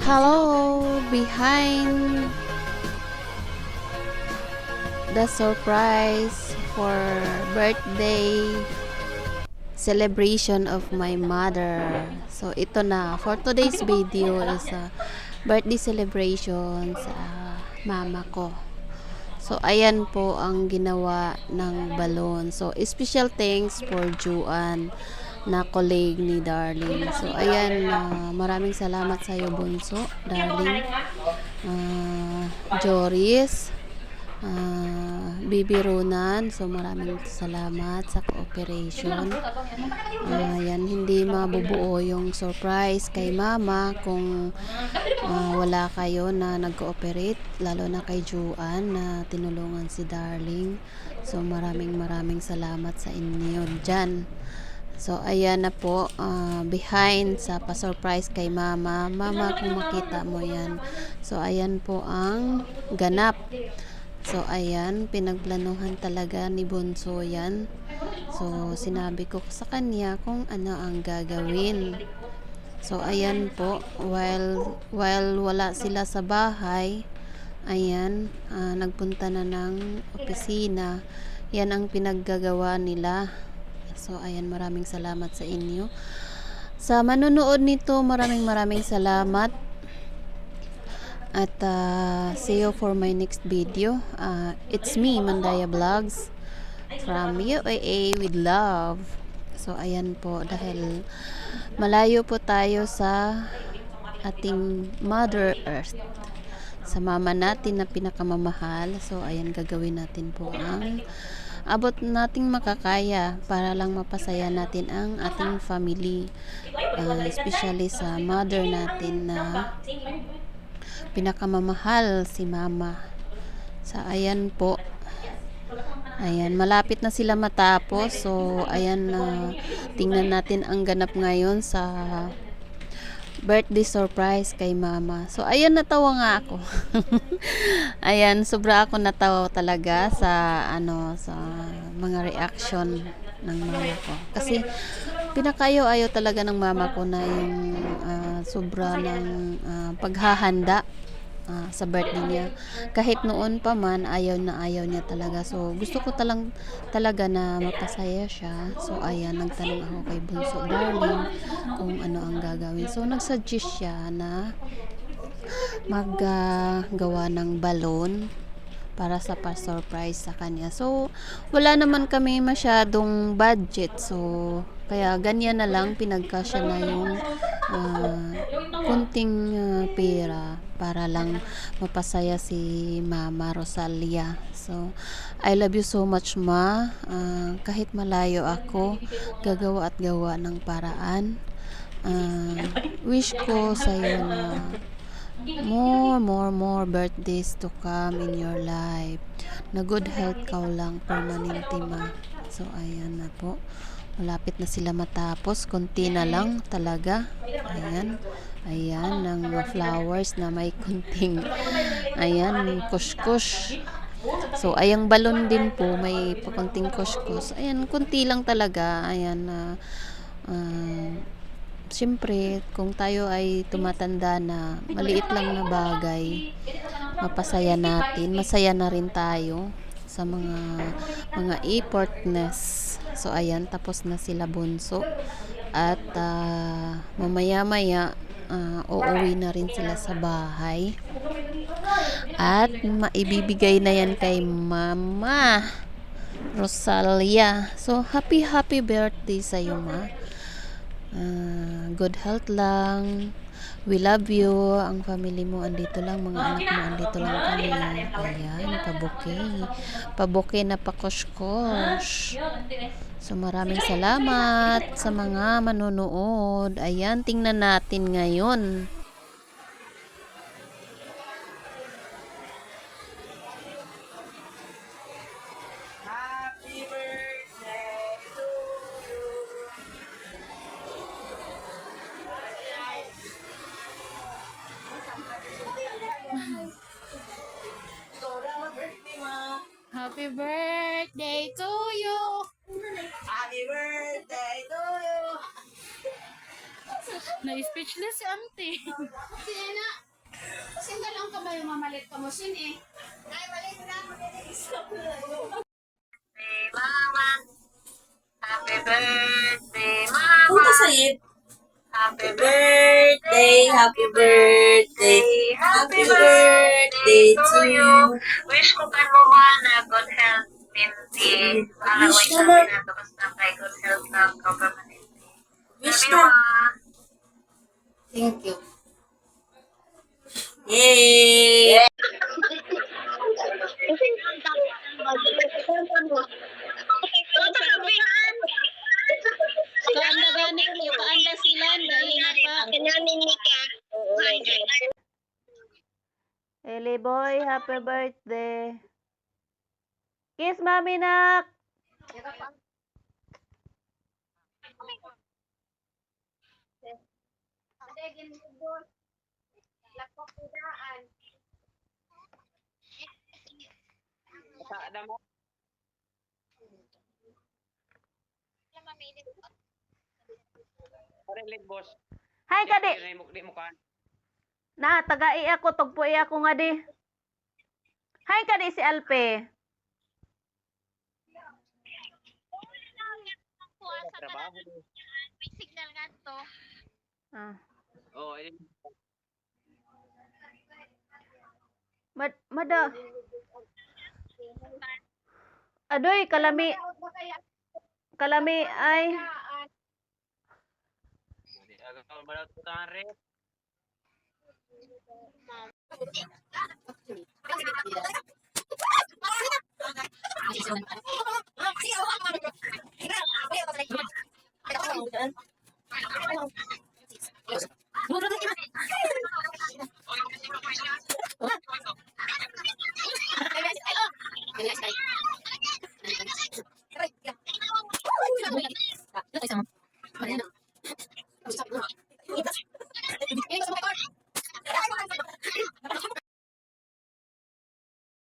Hello, behind the surprise for birthday celebration of my mother. So ito na, for today's video is birthday celebration sa mama ko. So ayan po ang ginawa ng balon. So special thanks for Juan na colleague ni Darling. So ayan, maraming salamat sa iyo Bunso, Darling, Joris, Bibi Ronan. So maraming salamat sa cooperation. Ayan, hindi mabubuo yung surprise kay mama kung wala kayo na nag-cooperate, lalo na kay Juan na tinulungan si Darling. So maraming salamat sa inyo dyan. So ayan na po, behind sa pa-surprise kay mama. Mama, kung makita mo yan. So ayan po ang ganap. So ayan, pinagplanuhan talaga ni Bunso yan. So sinabi ko sa kanya kung ano ang gagawin. So ayan po, while wala sila sa bahay, ayan, nagpunta na ng opisina. Yan ang pinaggagawa nila. So ayan, maraming salamat sa inyo. Sa manonood nito, maraming salamat. At see you for my next video. It's me, Mandaya Vlogs from UAA with love. So ayan po, dahil malayo po tayo sa ating Mother Earth, sa mama natin na pinakamamahal. So ayan, gagawin natin po ang abot nating makakaya para lang mapasaya natin ang ating family, especially sa mother natin na pinakamamahal, si mama. So ayan po, ayan, malapit na sila matapos. So ayan, tingnan natin ang ganap ngayon sa birthday surprise kay mama. So ayan, natawa nga ako. Ayan, sobra ako natawa talaga sa sa mga reaction ng mama ko. Kasi pinakayo-ayo talaga ng mama ko na yung sobra ng paghahanda sa birthday niya. Kahit noon pa man, ayaw niya talaga. So gusto ko talaga na mapasaya siya. So ayan, nagtanong ako kay Bunso, Darling, kung ano ang gagawin. So nagsuggest siya na maggawa ng balon para sa pa-surprise sa kanya. So wala naman kami masyadong budget. So kaya ganyan na lang, pinagkasya na yung kunting pera para lang mapasaya si Mama Rosalia. So I love you so much, Ma. Kahit malayo ako, gagawa at gawa ng paraan. Wish ko sa iyo na more birthdays to come in your life, na good health ka lang permanente, Ma. So ayan na po, malapit na sila matapos, konti na lang talaga. Ayan ng flowers na may kunting kush. So ayang balon din po, may pakunting kush. Ayan, kunti lang talaga. Ayan, siyempre, kung tayo ay tumatanda na, maliit lang na bagay, mapasaya natin, masaya na rin tayo sa mga effortness. So ayan, tapos na sila Bunso. At mamaya uuwi na rin sila sa bahay. At maibibigay na yan kay Mama Rosalia. So happy birthday sa iyo, Ma. Good health lang. We love you. Ang family mo andito lang, mga anak mo andito lang kami. Ayan, pabuke na pakosh-kosh. So maraming salamat sa mga manonood. Ayan, tingnan natin ngayon. Happy birthday to you. Happy birthday to you. Happy birthday to you. Na-speechless si auntie. Sina? kayo mamalit ka mo sin eh. Mama. Happy birthday, Mama. Punta sa it. Happy birthday, happy birthday, happy birthday to you. Wish ko kan mo man na good health, Tinti. Para Wish ko ka na. na basta kay good health na government. Wish Sabi ka. mo, Thank you. Yay! Kaanda gani ko, kaanda sila, dahil na pa. Eli boy, happy birthday. Kiss mami nak. Hi kadi. Na tagai ako tugpo ako nga di. Hi kadi si Alpe. May signal nga to. Ah. Oh, Mada. Adoy, kalami. Kalami ay. agak malat utang rin. Ay,